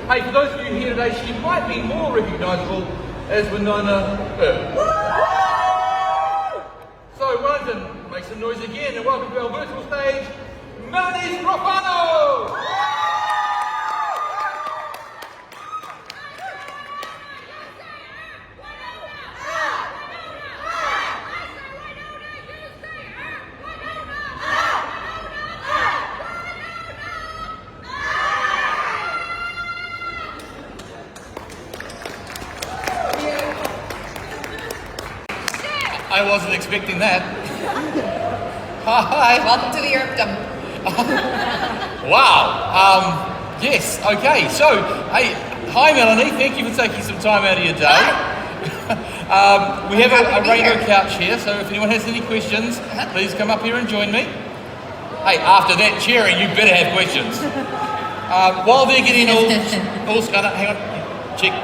Hey, for those of you here today, she might be more recognisable as Wynonna Earp. So Wellington, make some noise again and welcome to our virtual stage, Melanie Scrofano! I wasn't expecting that. Hi. Welcome to the Earthcam. Wow. Yes, okay. So, hey, hi Melanie. Thank you for taking some time out of your day. We have a radio couch here, so if anyone has any questions, please come up here and join me. Hey, after that cheering, you better have questions. While they're getting all hang on,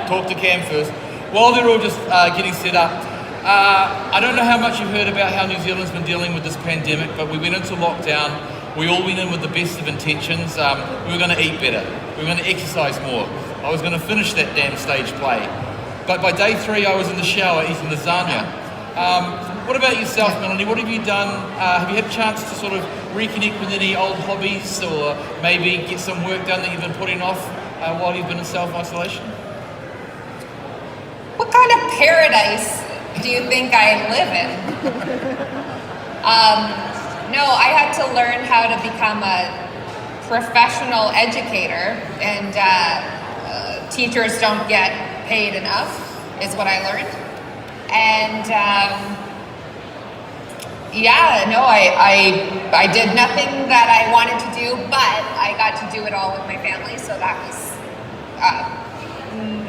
talk to Cam first. While they're all just getting set up, I don't know how much you've heard about how New Zealand's been dealing with this pandemic, but we went into lockdown. We all went in with the best of intentions. We were going to eat better. We were going to exercise more. I was going to finish that damn stage play. But by day 3, I was in the shower eating lasagna. What about yourself, Melanie? What have you done? Have you had a chance to sort of reconnect with any old hobbies or maybe get some work done that you've been putting off while you've been in self-isolation? What kind of paradise do you think I live in? No, I had to learn how to become a professional educator, and teachers don't get paid enough, is what I learned. And I did nothing that I wanted to do, but I got to do it all with my family, so that was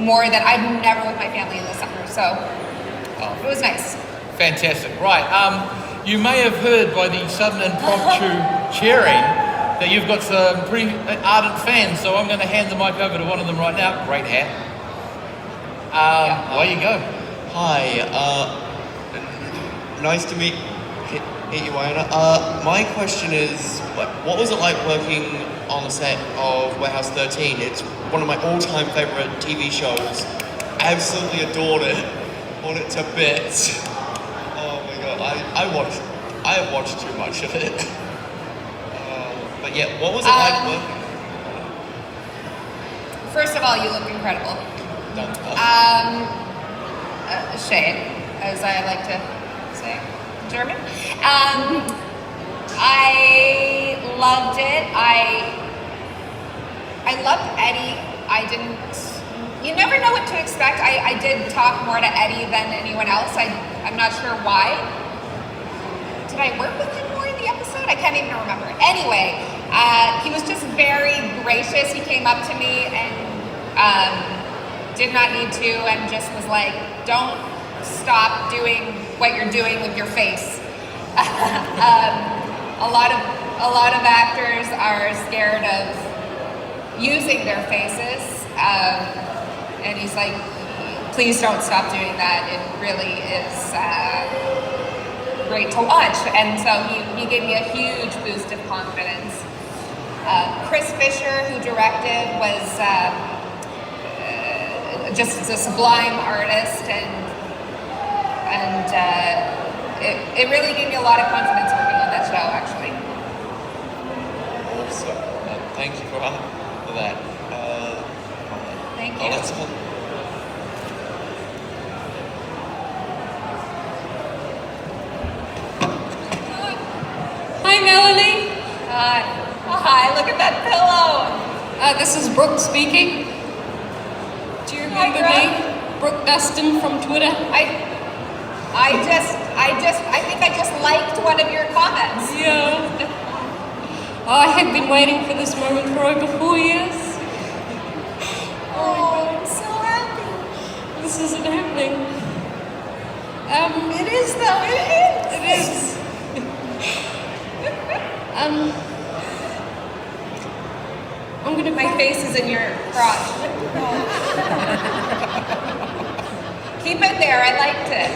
more than I'm never with my family in the summer, so it was nice. Fantastic. Right. You may have heard by the sudden impromptu cheering that you've got some pretty ardent fans, so I'm going to hand the mic over to one of them right now. Great hat. Away you go. Hi. Nice to meet you, Wynonna. My question is, what was it like working on the set of Warehouse 13? It's one of my all-time favourite TV shows. Absolutely adored it. On it to bits. Oh my god, I have watched too much of it. But yeah, what was it like working? First of all, you look incredible. Shade, as I like to say in German. I loved it. I loved Eddie. You never know what to expect. I did talk more to Eddie than anyone else. I'm not sure why. Did I work with him more in the episode? I can't even remember. Anyway, he was just very gracious. He came up to me and did not need to, and just was like, don't stop doing what you're doing with your face. A lot of actors are scared of using their faces. And he's like, please don't stop doing that. It really is great to watch. And so he gave me a huge boost of confidence. Chris Fisher, who directed, was just a sublime artist, and it really gave me a lot of confidence working on that show, actually. Awesome. Thank you for that. Thank you. Hi, Melanie. Hi, look at that pillow. This is Brooke speaking. Do you remember me? Brooke Dustin from Twitter. I think I just liked one of your comments. Yeah. I have been waiting for this moment for over 4 years. Oh, I'm so happy. This isn't happening. It is though, it is. It is. I'm gonna. My face is in your crotch. Keep it there, I liked it.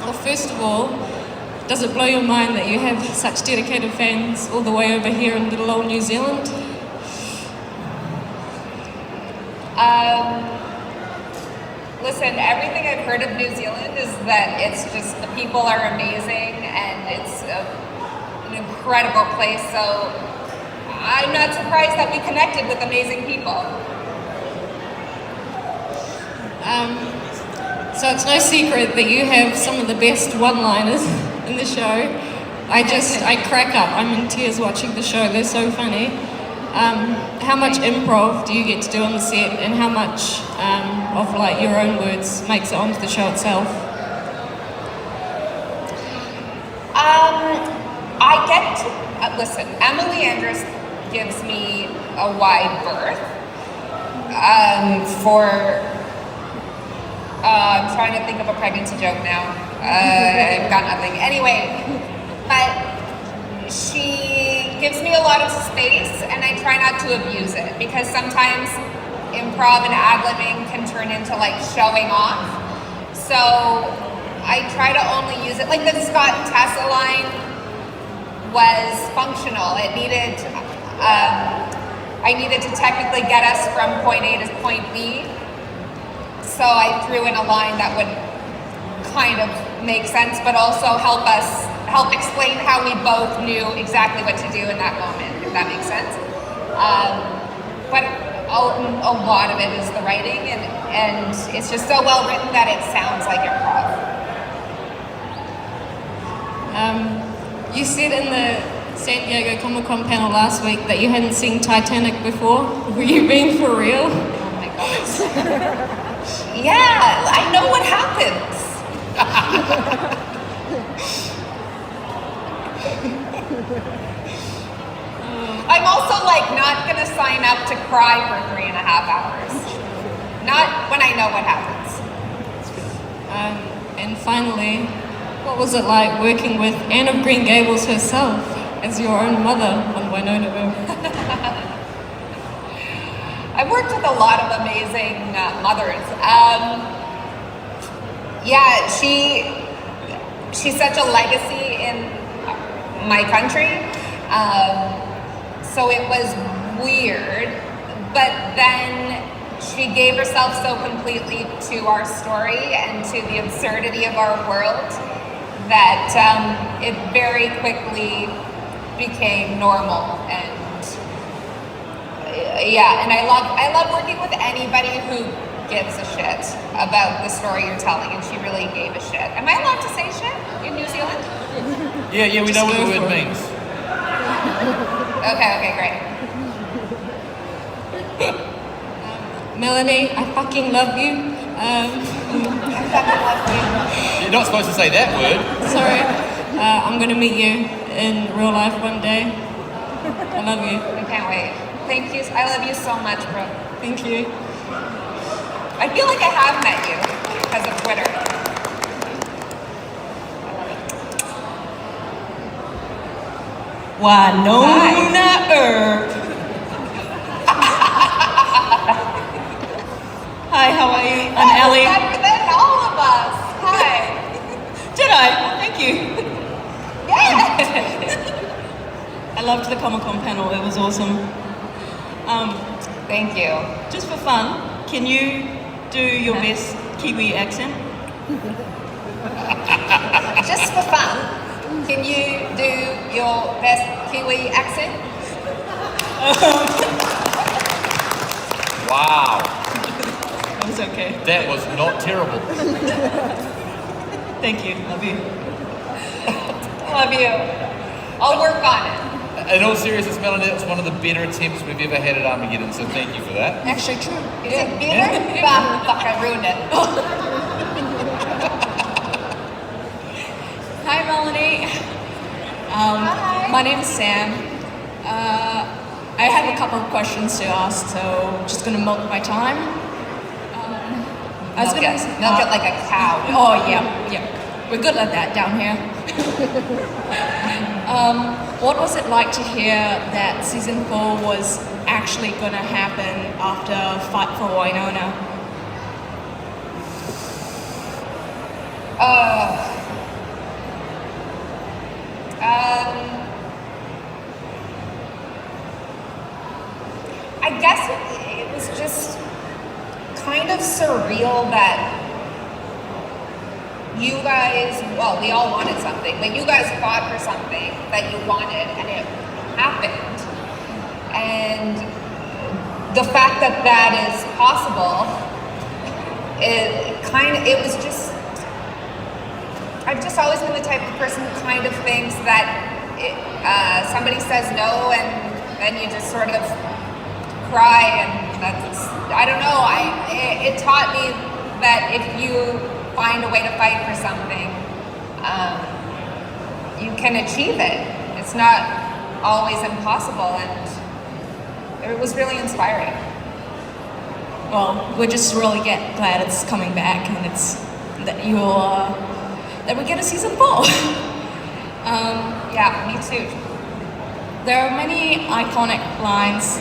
Well, first of all, does it blow your mind that you have such dedicated fans all the way over here in little old New Zealand? Listen, everything I've heard of New Zealand is that it's just, the people are amazing and it's an incredible place, so I'm not surprised that we connected with amazing people. So it's no secret that you have some of the best one-liners in the show. I crack up. I'm in tears watching the show. They're so funny. How much improv do you get to do on the set, and how much of like your own words makes it onto the show itself? I get to, listen, Emily Andrus gives me a wide berth I'm trying to think of a pregnancy joke now. I've got nothing. Anyway, but she gives me a lot of space and I try not to abuse it, because sometimes improv and ad-libbing can turn into like showing off. So I try to only use it, like the Scott and Tessa line was functional. It needed, I needed to technically get us from point A to point B. So I threw in a line that would kind of make sense, but also help explain how we both knew exactly what to do in that moment, if that makes sense. But a lot of it is the writing, and it's just so well written that it sounds like improv. You said in the San Diego Comic-Con panel last week that you hadn't seen Titanic before. Were you being for real? Oh my gosh. Yeah, I know what happens. I'm also like not gonna sign up to cry for 3.5 hours. Not when I know what happens. And finally, what was it like working with Anne of Green Gables herself as your own mother on Wynonna Earp? I've worked with a lot of amazing mothers. Yeah, she's such a legacy in my country. So it was weird, but then she gave herself so completely to our story and to the absurdity of our world that it very quickly became normal. And yeah, and I love working with anybody who gives a shit about the story you're telling, and she really gave a shit. Am I allowed to say shit in New Zealand? Yeah, we know what the word means. Okay, great. Melanie, I fucking love you. I fucking love you. You're not supposed to say that word. Sorry, I'm gonna meet you in real life one day. I love you. I can't wait. Thank you. I love you so much, Brooke. Thank you. I feel like I have met you because of Twitter. Wynonna Earp. Hi, how are you? I'm Ellie. Better than all of us. Hi. Did I? Thank you. Yeah. I loved the Comic-Con panel. It was awesome. Thank you. Just for fun, can you do your best Kiwi accent? Just for fun, can you do your best Kiwi accent? Wow. That was okay. That was not terrible. Thank you. Love you. Love you. I'll work on it. In all seriousness, Melanie, that's one of the better attempts we've ever had at Armageddon, so thank you for that. Actually, true. Is it better? Fuck, I ruined it. Hi, Melanie. Hi. My name is Sam. I have a couple of questions to ask, so I'm just gonna milk my time. Milk it like a cow. Oh yeah. We're good at that down here. What was it like to hear that season 4 was actually gonna happen after Fight for Wynonna? I guess it was just kind of surreal that you guys, well, we all wanted something, but you guys fought for something that you wanted and it happened. And the fact that that is possible, it was just, I've just always been the type of person who kind of thinks that somebody says no and then you just sort of cry, and that's, I don't know, it taught me that if you find a way to fight for something, you can achieve it. It's not always impossible, and it was really inspiring. Well, we're just really glad it's coming back, and it's that that we get a season 4. Yeah, me too. There are many iconic lines,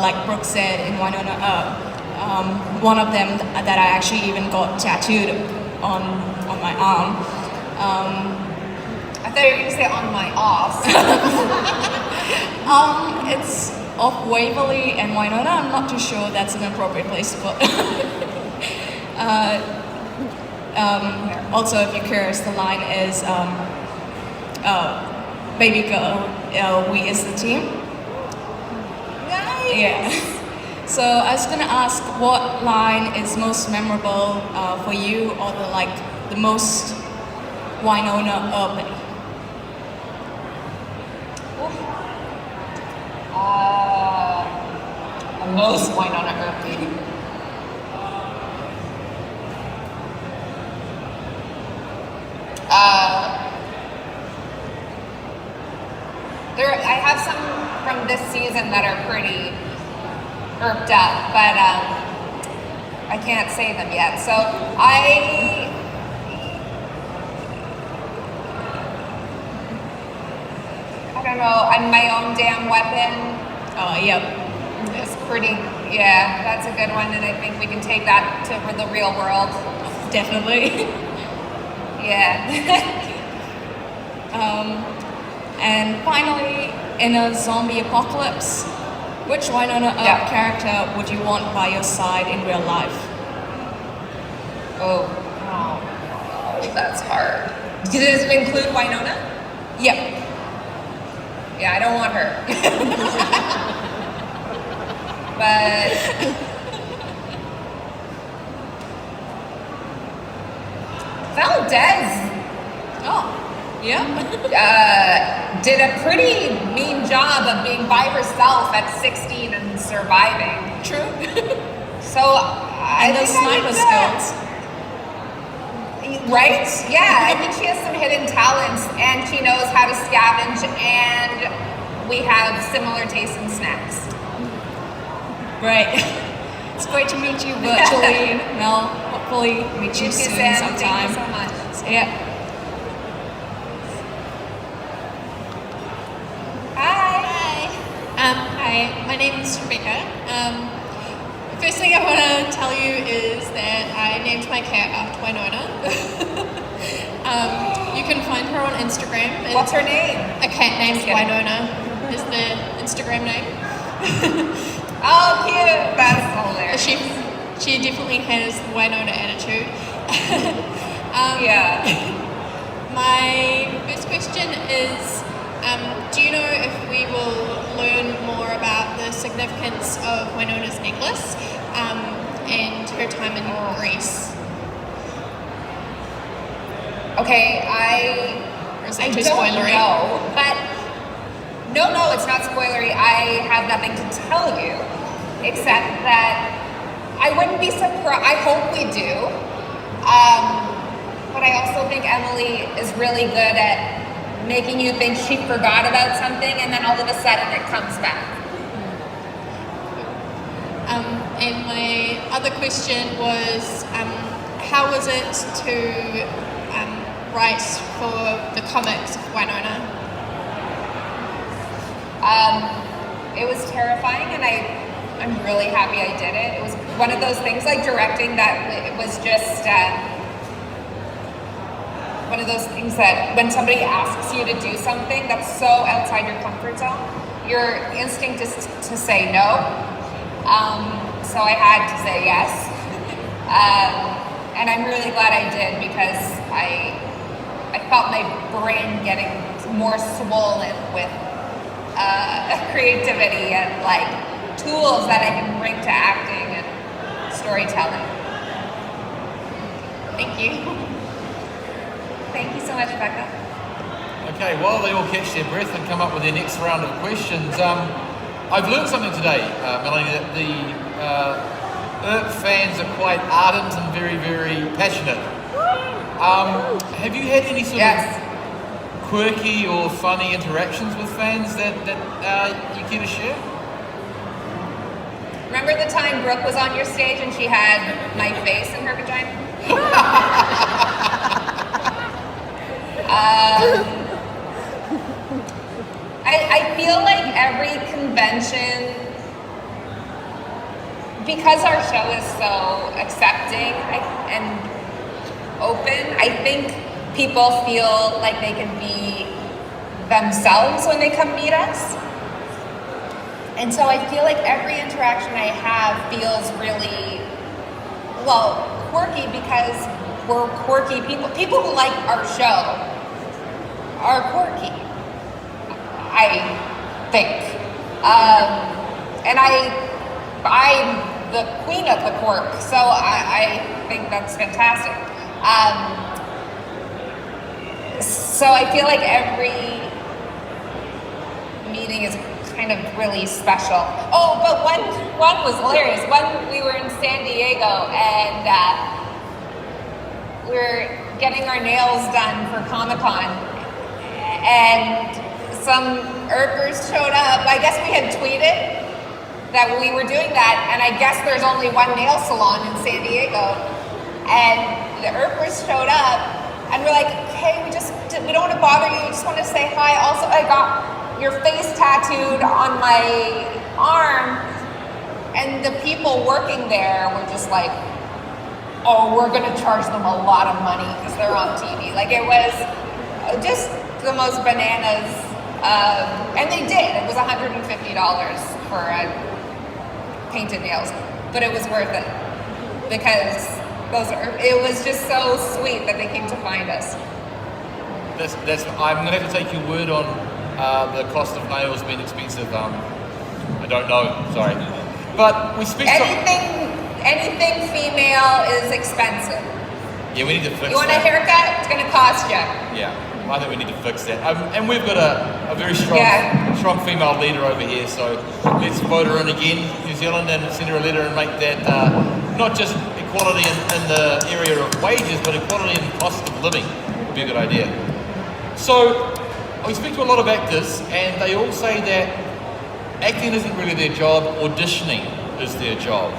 like Brooke said in Wynonna Earp. One of them that I actually even got tattooed on my arm. I thought you were going to say on my off. It's of Waverly and Wynonna. I'm not too sure that's an appropriate place to put. Also, if you're curious, the line is, baby girl, we is the team. Nice. Yeah. So I was gonna ask, what line is most memorable for you, or the most Wynonna Earp? The most Wynonna Earp. I have some from this season that are pretty Earped up, but I can't say them yet. So I don't know. I'm my own damn weapon. Oh, yep. It's pretty. Yeah, that's a good one, and I think we can take that to the real world. Definitely. Yeah. And finally, in a zombie apocalypse, which Wynonna Earp character would you want by your side in real life? Oh, that's hard. Does it include Wynonna? Yep. Yeah, I don't want her. But Valdez. Oh. Yeah. Did a pretty mean job of being by herself at 16 and surviving. True. So And those sniper skills. Right? Yeah, I think she has some hidden talents, and she knows how to scavenge, and we have similar tastes in snacks. Great. It's great to meet you virtually, Mel. Hopefully meet you soon Sam. sometime. Thank you so much. Yeah. Hi, my name is Rebecca. The first thing I want to tell you is that I named my cat after Wynonna. You can find her on Instagram. What's her name? A cat named Wynonna is the Instagram name. Oh, cute. That's hilarious. She definitely has the Wynonna attitude. Yeah. My first question is, do you know if we will learn more about the significance of Wynonna's necklace and her time in Greece? Okay, Or is I that too don't spoilery? know, but no, it's not spoilery. I have nothing to tell you, except that I wouldn't be surprised. I hope we do, but I also think Emily is really good at making you think she forgot about something, and then all of a sudden it comes back. And my other question was, how was it to write for the comics of Wynonna? It was terrifying, and I'm really happy I did it. It was one of those things like directing that it was just one of those things that when somebody asks you to do something that's so outside your comfort zone, your instinct is to say no. So I had to say yes. And I'm really glad I did because I felt my brain getting more swollen with creativity and like tools that I can bring to acting and storytelling. Thank you. Thank you so much, Becca. Okay, while they all catch their breath and come up with their next round of questions, I've learned something today, Melanie, that the Earp fans are quite ardent and very, very passionate. Have you had any sort of quirky or funny interactions with fans that you care to share? Remember the time Brooke was on your stage and she had my face in her vagina? I feel like every convention, because our show is so accepting and open, I think people feel like they can be themselves when they come meet us. And so I feel like every interaction I have feels really, well, quirky because we're quirky people. People who like our show are quirky, I think. And I'm the queen of the quirk, so I think that's fantastic. So I feel like every meeting is kind of really special. Oh, but one was hilarious. One, we were in San Diego and we were getting our nails done for Comic-Con, and some Earpers showed up. I guess we had tweeted that we were doing that, and I guess there's only one nail salon in San Diego, and the Earpers showed up, and we're like, hey, we don't want to bother you, we just want to say hi. Also, I got your face tattooed on my arm, and the people working there were just like, oh, we're gonna charge them a lot of money because they're on TV. Like, it was just the most bananas, and they did. It was $150 for painted nails, but it was worth it because it was just so sweet that they came to find us. I'm gonna have to take your word on the cost of nails being expensive. I don't know, sorry. But we speak anything female is expensive. Yeah, we need to fix that. You want a haircut? It's gonna cost you. Yeah, I think we need to fix that. And we've got a very strong female leader over here, so let's vote her in again, New Zealand, and send her a letter and make that not just equality in the area of wages, but equality in cost of living would be a good idea. So, we speak to a lot of actors, and they all say that acting isn't really their job, auditioning is their job.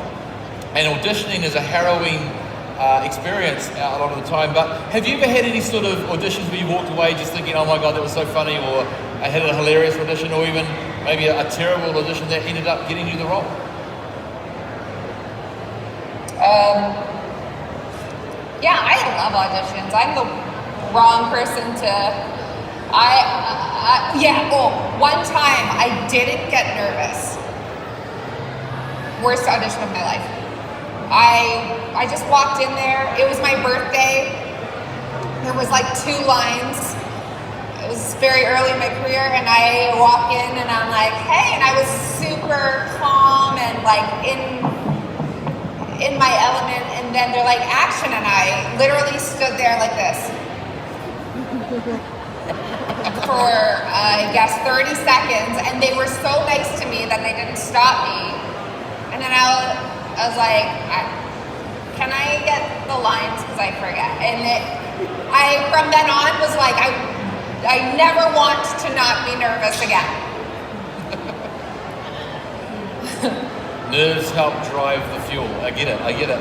And auditioning is a harrowing experience a lot of the time, but have you ever had any sort of auditions where you walked away just thinking, oh my god, that was so funny, or I had a hilarious audition, or even maybe a terrible audition that ended up getting you the role? Yeah, I love auditions. I'm the wrong person to... one time I didn't get nervous. Worst audition of my life. I just walked in there. It was my birthday. There was like 2 lines. It was very early in my career, and I walk in and I'm like, hey, and I was super calm and like in my element, and then they're like, action, and I literally stood there like this for I guess 30 seconds, and they were so nice to me that they didn't stop me. And then I was like, can I get the lines, because I forget. And I from then on was like, I never want to not be nervous again. Nerves help drive the fuel. I get it.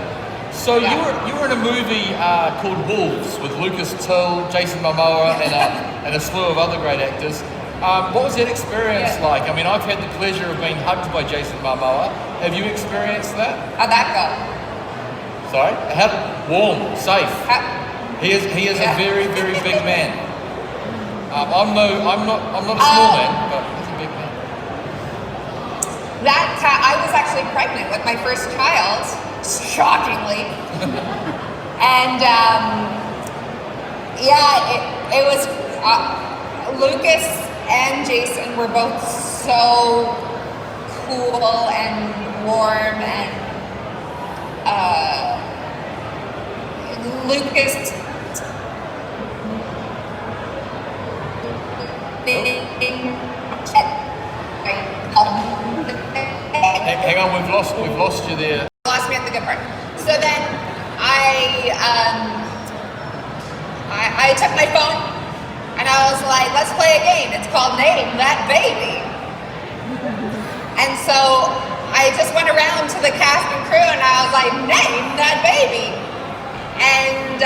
So you were in a movie called Wolves with Lucas Till, Jason Momoa, and a slew of other great actors. What was that experience like? I mean, I've had the pleasure of being hugged by Jason Momoa. Have you experienced that? How'd that go? Sorry? Warm, safe. He is a very, very big man. I'm not a small man, but he's a big man. I was actually pregnant with my first child, shockingly. And it was Lucas and Jason were both so cool and warm, and Lucas Hang on, we've lost you there. Lost me at the good part. So then I took my phone and I was like, let's play a game. It's called Name That Baby. And so I just went around to the cast and crew and I was like, name that baby. And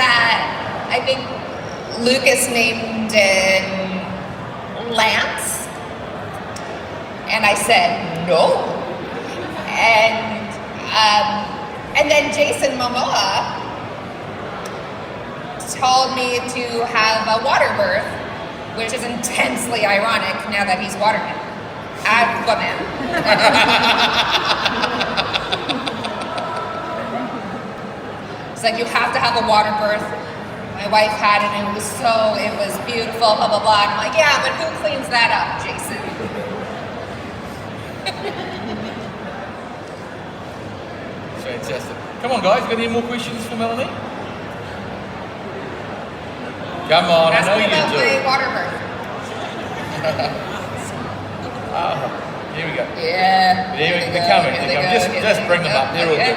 I think Lucas named it Lance. And I said, no. And then Jason Momoa told me to have a water birth, which is intensely ironic now that he's Waterman. Aquaman. It's like, you have to have a water birth. My wife had it and it was beautiful, blah, blah, blah. And I'm like, yeah, but who cleans that up, Jason? Fantastic. Come on, guys, got any more questions for Melanie? Come on, Ask I know me you about do. my water birth. Here we go. Yeah. They're coming. Just bring them up. They're all good.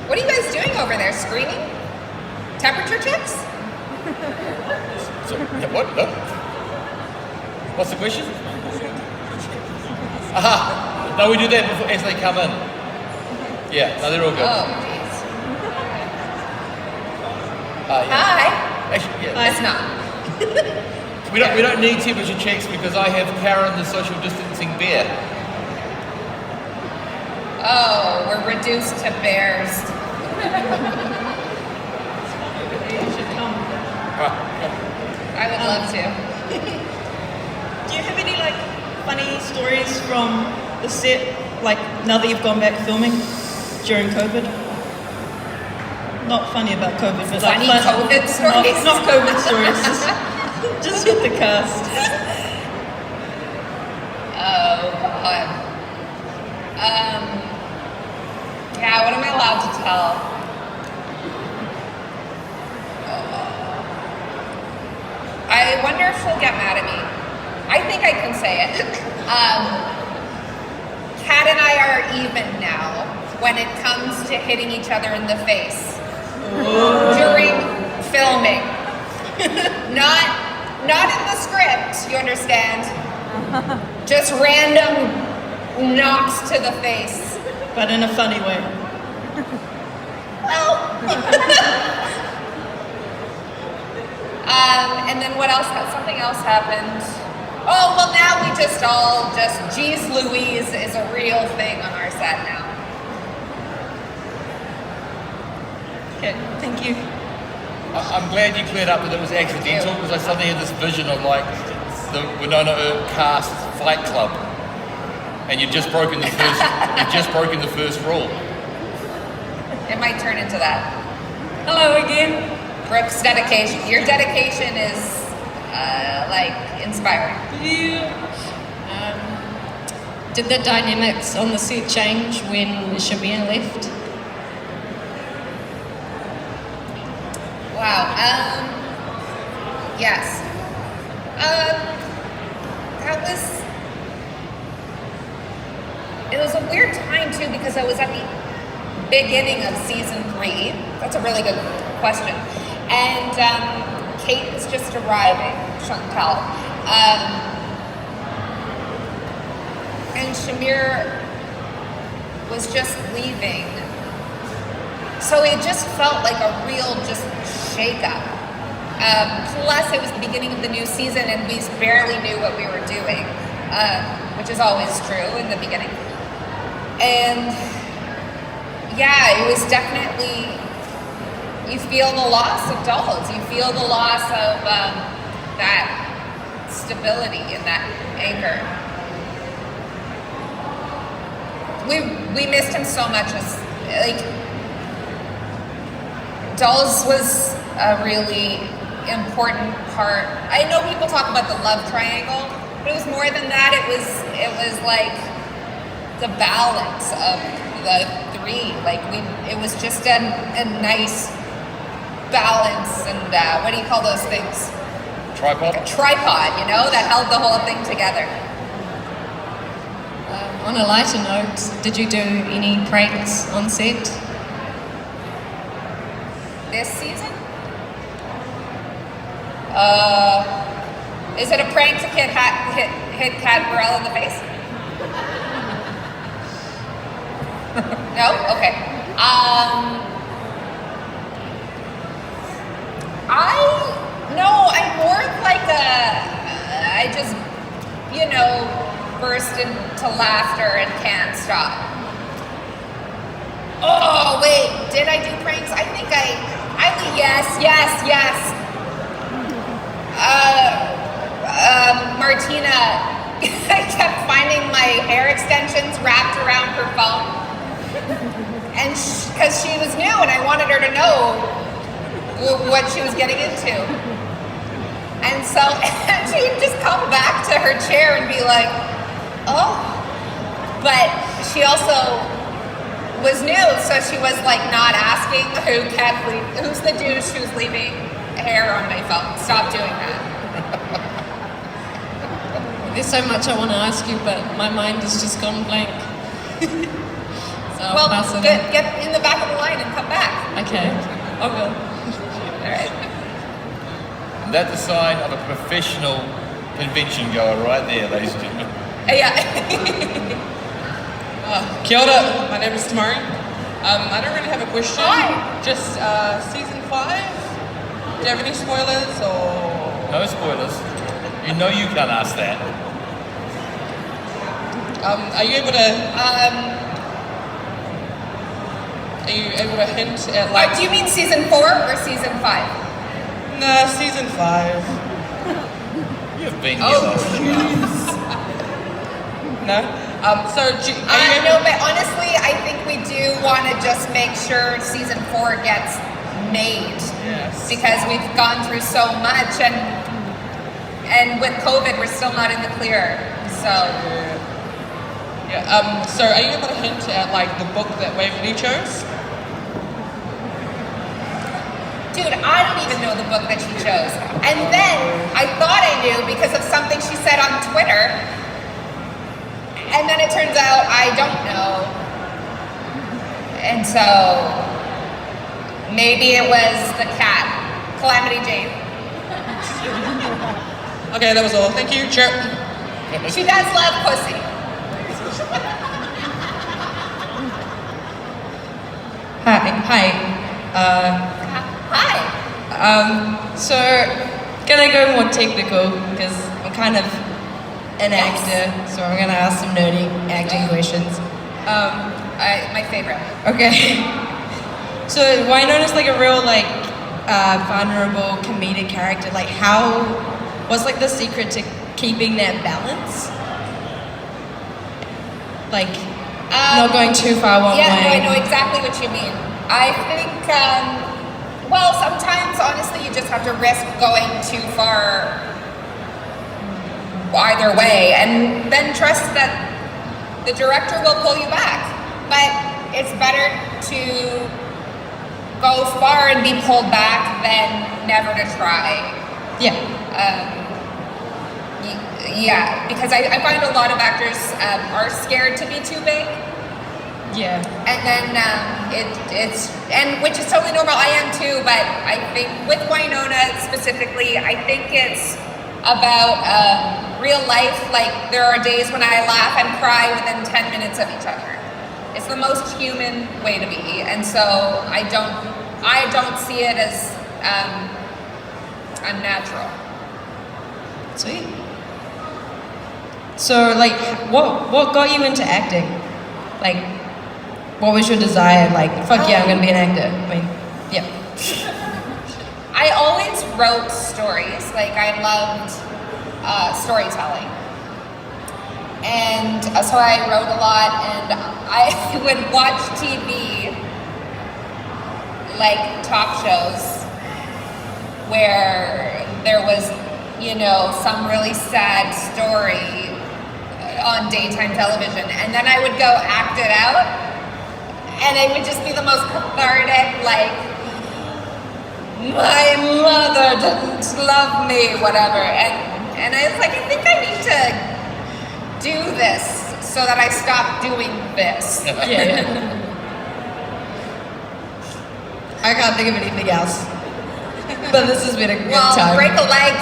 What are you guys doing over there? Screaming? Temperature checks? So, what? No? What's the question? Aha! No, we do that before, as they come in. Yeah, no, they're all good. Oh, jeez. Yeah. Hi. Actually, yeah. It's not. We don't need temperature checks because I have Karen, the social distancing bear. Oh, we're reduced to bears. I would love to. Do you have any like funny stories from the set, like now that you've gone back filming during COVID? Not funny about COVID, but Funny like COVID stories? Not COVID stories, just with the cast. Oh, God. Yeah, what am I allowed to tell? I wonder if she'll get mad at me. I think I can say it. Kat and I are even now when it comes to hitting each other in the face during filming. Not in the script, you understand? Just random knocks to the face. But in a funny way. Well. And then what else? Something else happened. Oh, well, now we just geez Louise is a real thing on our set now. Okay, thank you. I'm glad you cleared up that it was accidental because I suddenly had this vision of like the Wynonna Earp cast fight club, and you'd just broken the first rule. It might turn into that. Hello again. Brooke's dedication. Your dedication is like inspiring. Did the dynamics on the set change when Shamir left? Wow. Yes. It was a weird time too because I was at the beginning of season 3. That's a really good question. And Kate was just arriving, Chantal. And Shamir was just leaving. So it just felt like a real just shake-up. Plus it was the beginning of the new season and we barely knew what we were doing, which is always true in the beginning. And yeah, it was definitely, you feel the loss of dolls. You feel the loss of that stability and that anchor. we missed him so much. Like, Dolls was a really important part. I know people talk about the love triangle, but it was more than that. It was like the balance of the three. Like it was just a nice balance. And what do you call those things? Tripod? A tripod, that held the whole thing together. On a lighter note, did you do any pranks on set? This season? Is it a prank to hit Cat Burrell in the face? No? Okay. I'm more like I just, burst into laughter and can't stop. Oh, wait, did I do pranks? I think yes. Martina, I kept finding my hair extensions wrapped around her phone. And because she was new and I wanted her to know what she was getting into. And so she would just come back to her chair and be like, oh. But she also was new, so she was like not asking who's the douche who's leaving hair on my phone. Stop doing that. There's so much I want to ask you, but my mind has just gone blank. So I'll pass it on. Get in the back of the line and come back. Okay, I'll go. All right. And that's the sign of a professional convention goer right there, ladies and gentlemen. Yeah. Kia ora, my name is Tamari. I don't really have a question. Hi. Just season 5. Do you have any spoilers or? No spoilers. You know you can't ask that. Are you able to? Are you able to hint at like? Do you mean season 4 or season 5? No, season 5. You've been here. No. So are you able? No, but honestly, I think we do want to just make sure season 4 gets made. Yes. Because we've gone through so much, and with COVID, we're still not in the clear. So. Yeah. So are you able to hint at like the book that Waverly chose? Dude, I don't even know the book that she chose. And then I thought I knew because of something she said on Twitter. And then it turns out I don't know. And so maybe it was the cat, Calamity Jane. Okay, that was all. Thank you. Chirp. She does love pussy. Hi. Hi. So, gonna go more technical because I'm kind of an actor, so I'm gonna ask some nerdy acting questions. My favorite. Okay. So, Wynonna's like a real vulnerable comedic character. Like, what's like the secret to keeping that balance? Like, not going too far one way. Yeah, no, I know exactly what you mean. I think, sometimes, honestly, you just have to risk going too far either way, and then trust that the director will pull you back. But it's better to go far and be pulled back than never to try. Yeah. Yeah, because I find a lot of actors are scared to be too big. Yeah. And then it's which is totally normal. I am too, but I think with Wynonna specifically, I think it's about real life. Like there are days when I laugh and cry within 10 minutes of each other. It's the most human way to be, and so I don't see it as unnatural. Sweet. So, like, what got you into acting? Like, what was your desire? Like, fuck yeah, I'm gonna be an actor. I mean, yeah. I always wrote stories. Like, I loved storytelling. And so I wrote a lot, and I would watch TV, like talk shows, where there was, some really sad story on daytime television, and then I would go act it out, and it would just be the most cathartic, like, my mother didn't love me, whatever, and I was like, I think I need to do this so that I stop doing this. Yeah. I can't think of anything else. But this has been a good time. Break a leg.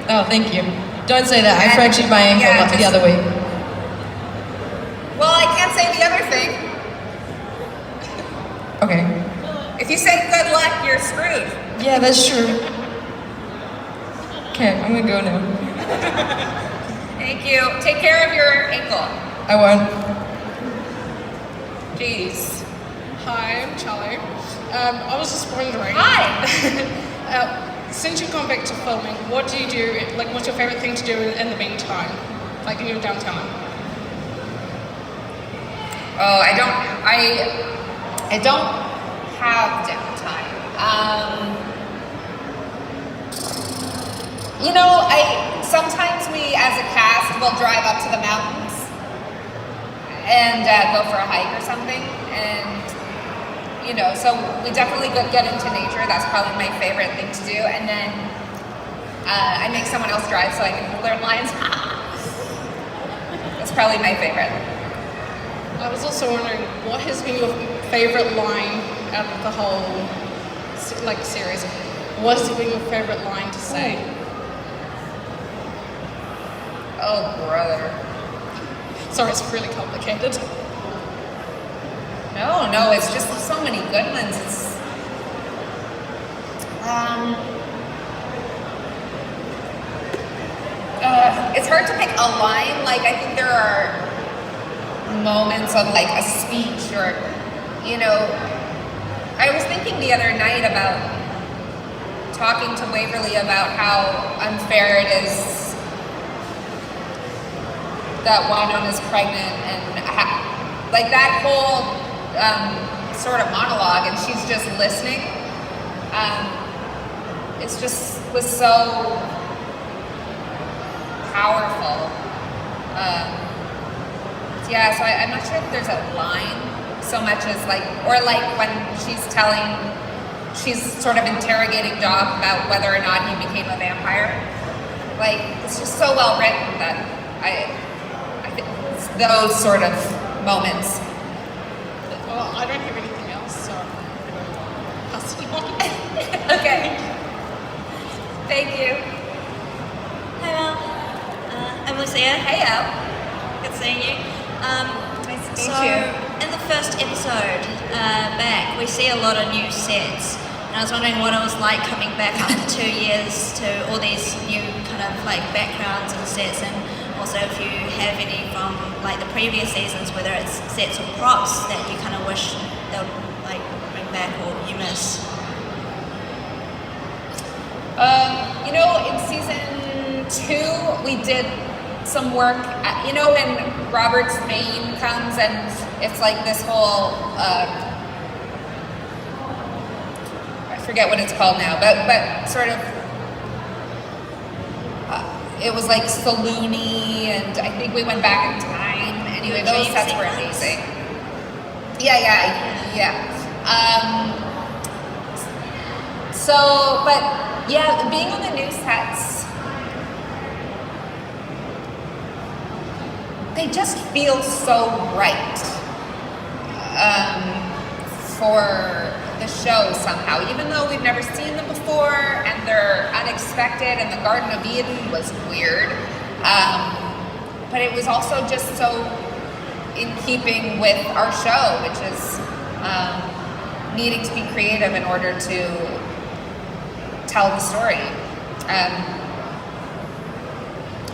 Oh, thank you. Don't say that. I fractured my ankle the other week. Well, I can't say the other thing. Okay. If you say good luck, you're screwed. Yeah, that's true. Okay, I'm gonna go now. Thank you. Take care of your ankle. I won't. Jeez. Hi, I'm Charlie. I was just wondering. Hi. Since you've gone back to filming, what do you do? Like, what's your favorite thing to do in the meantime, like in your downtime? Oh, I don't have downtime. Sometimes we as a cast will drive up to the mountains and go for a hike or something, and so we definitely get into nature. That's probably my favorite thing to do, and then I make someone else drive so I can learn lines. That's probably my favorite. I was also wondering, what has been your favorite line out of the whole series? What has been your favorite line to say? Oh, brother. Sorry, it's really complicated. No, it's just so many good ones. It's hard to pick a line. Like, I think there are moments of like a speech or, I was thinking the other night about talking to Waverly about how unfair it is that Wynonna's pregnant, and like that whole sort of monologue, and she's just listening. It's just was so powerful. So I'm not sure if there's a line so much as when she's sort of interrogating Doc about whether or not he became a vampire. Like, it's just so well written that I think it's those sort of moments. Well, I don't have anything else, so I'm going to pass it on. Okay. Thank you. Hi, Mel. I'm Lucia. Hey, Al. Good seeing you. Nice to meet you. In the first episode back, we see a lot of new sets. And I was wondering what it was like coming back after 2 years to all these new kind of like backgrounds and sets, and also if you have any from like the previous seasons, whether it's sets or props that you kind of wish they would like bring back or you miss. In season 2, we did some work, when Robert's Maine comes and it's like this whole, I forget what it's called now, but sort of, it was like saloony, and I think we went back in time. Anyway, those sets were amazing. Yeah. Being on the new sets, they just feel so right for the show somehow, even though we've never seen them before and they're unexpected, and the Garden of Eden was weird, but it was also just so in keeping with our show, which is needing to be creative in order to tell the story.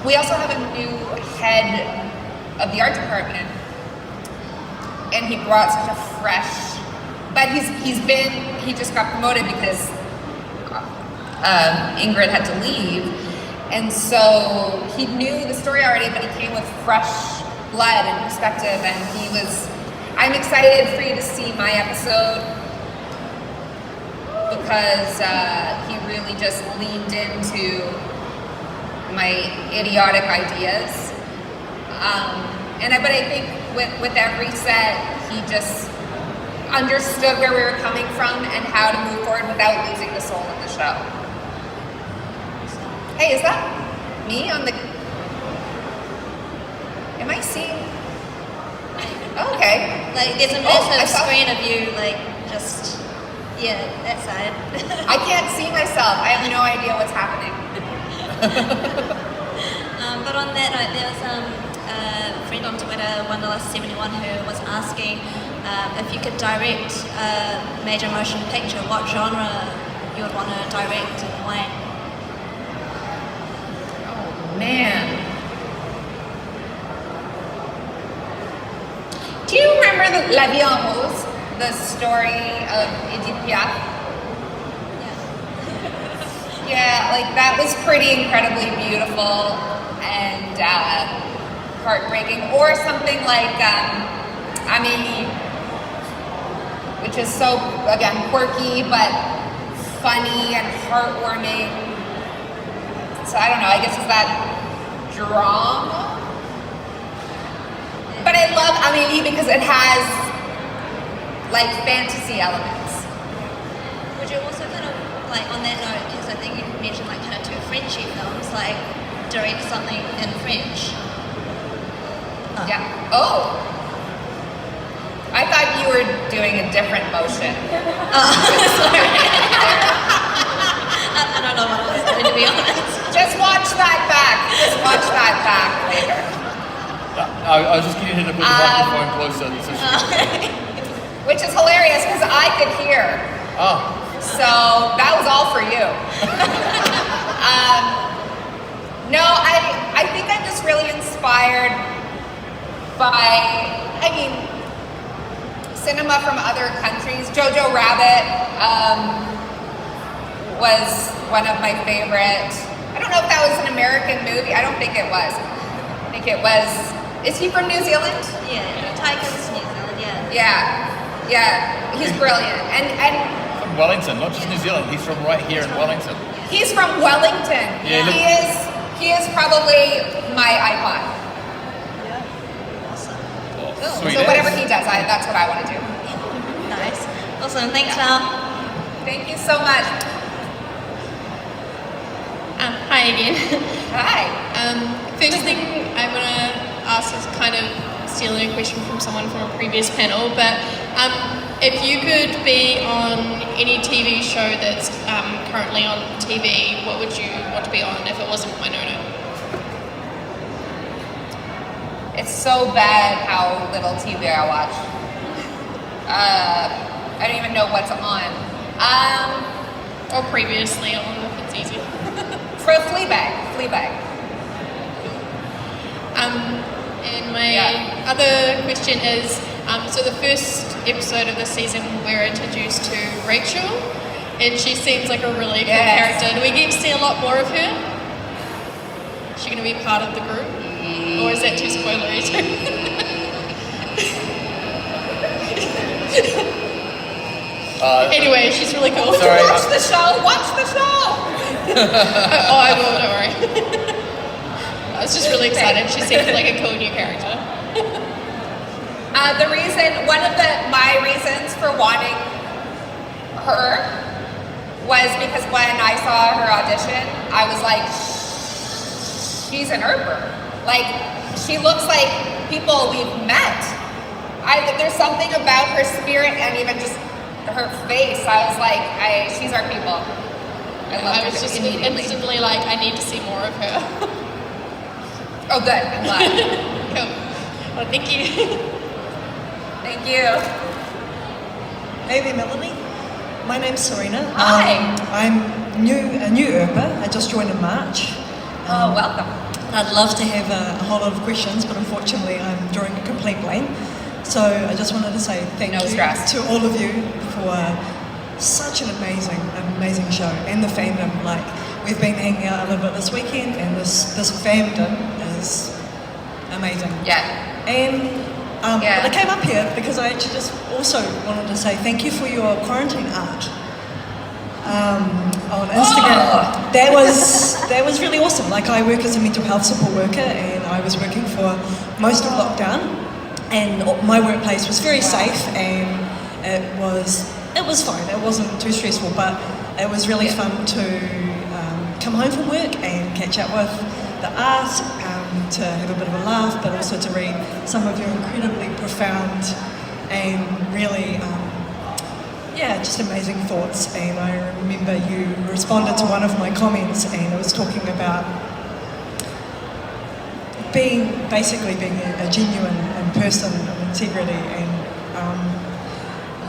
We also have a new head of the art department, and he brought such a fresh, but he just got promoted because Ingrid had to leave, and so he knew the story already, but he came with fresh blood and perspective, and I'm excited for you to see my episode because he really just leaned into my idiotic ideas. But I think with every set, he just understood where we were coming from and how to move forward without losing the soul of the show. Hey, is that me on the... Am I seeing... Oh, okay. Like, there's a massive screen of you, like, just... Yeah, that side. I can't see myself. I have no idea what's happening. But on that note, there was a friend on Twitter, Wonderlust71, who was asking if you could direct a major motion picture, what genre you would want to direct and why. Oh man. Do you remember the La Vie en Rose, the story of Edith Piaf? Yeah, like that was pretty incredibly beautiful and heartbreaking. Or something like Amélie, which is so, again, quirky but funny and heartwarming. So I don't know, I guess is that drama? But I love Amélie because it has like fantasy elements. Would you also kind of, like on that note, because I think you mentioned like kind of two Frenchy films, like direct something in French? Oh. Yeah. Oh! I thought you were doing a different motion. Sorry. I don't know what I was doing, to be honest. Just watch that back. Just watch that back later. I was just getting her to put the microphone closer. So Which is hilarious because I could hear. Oh. So that was all for you. No, I think I'm just really inspired by, cinema from other countries. Jojo Rabbit was one of my favorite. I don't know if that was an American movie. I don't think it was. I think it was. Is he from New Zealand? Yeah, Taika's New Zealand, Yeah, he's brilliant. And from Wellington, not just New Zealand. He's from right here in Wellington. he's from Wellington. Yeah, he is probably my icon. Sweet So as. whatever he does, that's what I want to do. Nice. Awesome. Thanks, Val. Thank you so much. Hi again. Hi. First thing I want to ask is kind of stealing a question from someone from a previous panel, but if you could be on any TV show that's currently on TV, what would you want to be on if it wasn't Wynonna? It's so bad how little TV I watch. I don't even know what's on. Or previously on, if it's easy. For Fleabag. And my other question is, so the first episode of the season we're introduced to Rachel, and she seems like a really cool character. Do we get to see a lot more of her? Is she going to be part of the group? Or is that too spoilery too? Anyway, she's really cool. Sorry, Watch the show! Oh, I will, don't worry. I was just really excited. She seemed like a cool new character. One of my reasons for wanting her was because when I saw her audition, I was like, she's an Earper. Like, she looks like people we've met. There's something about her spirit and even just her face. I was like, she's our people. I was just instantly like, I need to see more of her. Oh, good. I'm glad. Cool. Well, thank you. Thank you. Hey there, Melanie. My name's Serena. Hi. I'm a new Earper. I just joined in March. Welcome. I'd love to have a whole lot of questions, but unfortunately I'm drawing a complete blank. So I just wanted to say thank you to all of you for such an amazing show, and the fandom. Like, we've been hanging out a little bit this weekend, and this fandom is amazing. Yeah. And but I came up here because I actually just also wanted to say thank you for your quarantine art on Instagram. That was really awesome. Like, I work as a mental health support worker, and I was working for most of lockdown, and my workplace was very safe, and it was fine. It wasn't too stressful, but it was really fun to come home from work and catch up with the art, to have a bit of a laugh, but also to read some of your incredibly profound and really, just amazing thoughts. And I remember you responded to one of my comments, and it was talking about being a genuine person of integrity, and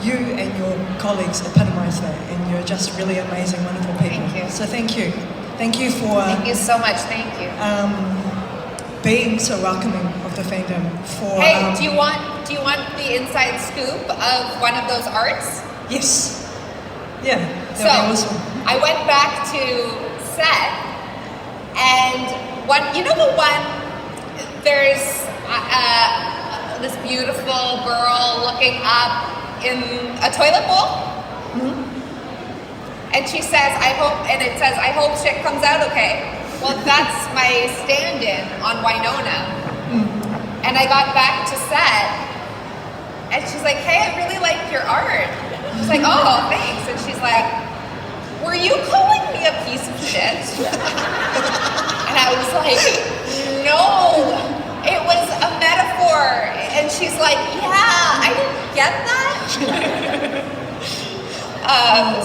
you and your colleagues epitomise that, and you're just really amazing, wonderful people. Thank you. So thank you. Thank you for... Thank you so much, thank you. Being so welcoming of the fandom. Hey, do you want the inside scoop of one of those arts? Yes. Yeah. So, I went back to set, and there's this beautiful girl looking up in a toilet bowl, and she says, I hope shit comes out okay. Well, that's my stand-in on Wynonna. And I got back to set, and she's like, hey, I really liked your art. She's like, oh, thanks. And she's like, were you calling me a piece of shit? And I was like, no, it was a metaphor. And she's like, yeah, I didn't get that.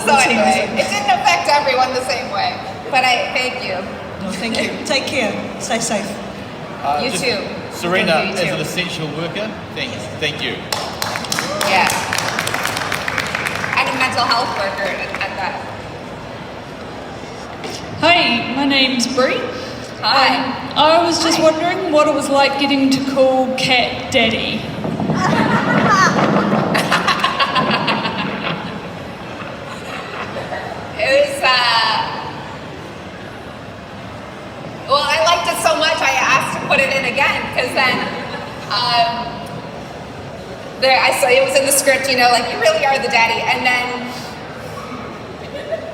So anyway, it didn't affect everyone the same way. But I thank you. No, thank you. Take care. Stay safe. You too. Serena, You as too. an essential worker, thank you. Yeah. And a mental health worker at that. Hi, my name's Bree. Hi. I was just wondering what it was like getting to call Cat Daddy. It was, well, I liked it so much I asked to put it in again, because then, I saw it was in the script, like, you really are the daddy. And then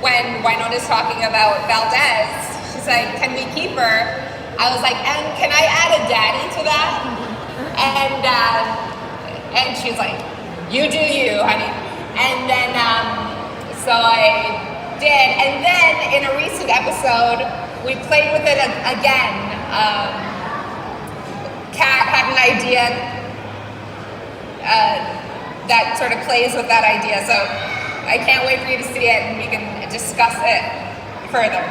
when Wynonna's talking about Valdez, she's like, can we keep her? I was like, and can I add a daddy to that? And she's like, you do you, honey. And then, so I did. And then in a recent episode, we played with it again. Kat had an idea that sort of plays with that idea. So I can't wait for you to see it, and we can discuss it further.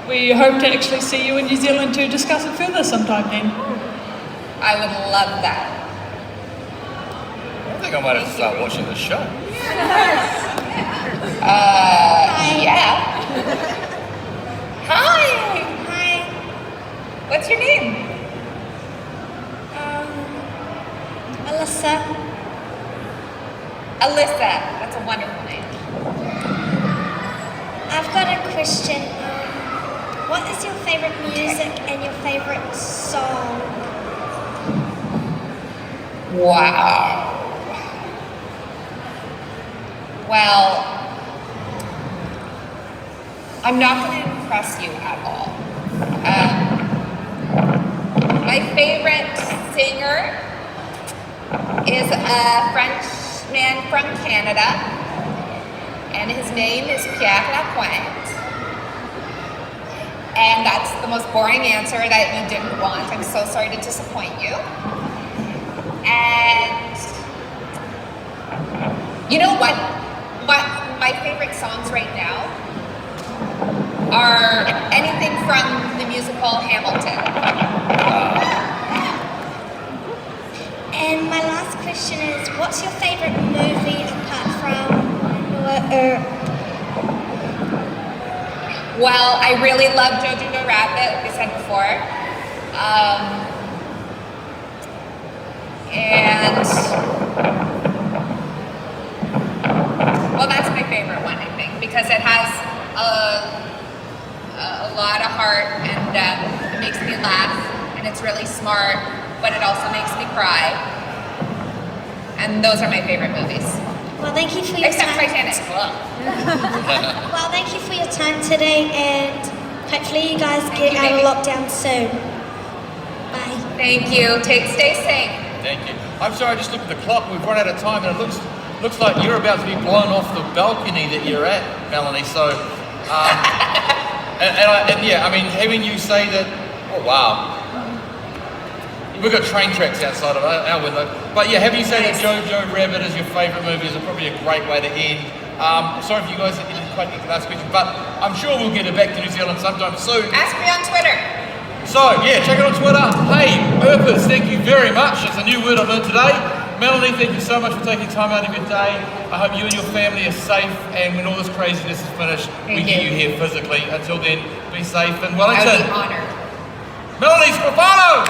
We hope to actually see you in New Zealand to discuss it further sometime then. I would love that. I think I might have to start watching the show. Yeah. Hi. Hi. What's your name? Alyssa. Alyssa. That's a wonderful name. I've got a question. What is your favorite music and your favorite song? Wow. Well, I'm not going to impress you at all. My favorite singer is a French man from Canada, and his name is Pierre Lapointe. And that's the most boring answer that you didn't want. I'm so sorry to disappoint you. And you know what? My favorite songs right now are anything from the musical Hamilton. And my last question is, what's your favorite movie apart from Wynonna Earp? Well, I really love Jojo Rabbit, like I said before. Well, that's my favorite one, I think, because it has a lot of heart, and it makes me laugh, and it's really smart, but it also makes me cry. And those are my favorite movies. Well, thank you for your Except time. Titanic. Well, thank you for your time today, and hopefully you guys get out of lockdown soon. Bye. Thank you. Stay safe. Thank you. I'm sorry, I just looked at the clock. We've run out of time, and it looks like you're about to be blown off the balcony that you're at, Melanie. So, I mean, having you say that, oh wow. We've got train tracks outside of our window. But yeah, having you say that Jojo Rabbit is your favourite movie is probably a great way to end. Sorry if you guys didn't quite get the last question, but I'm sure we'll get it back to New Zealand sometime soon. Ask me on Twitter. So yeah, check it on Twitter. Hey, Earpers, thank you very much. It's a new word I learned today. Melanie, thank you so much for taking time out of your day. I hope you and your family are safe, and when all this craziness is finished, we get you here physically. Until then, be safe in Wellington. I'd be honoured. Melanie Scrofano!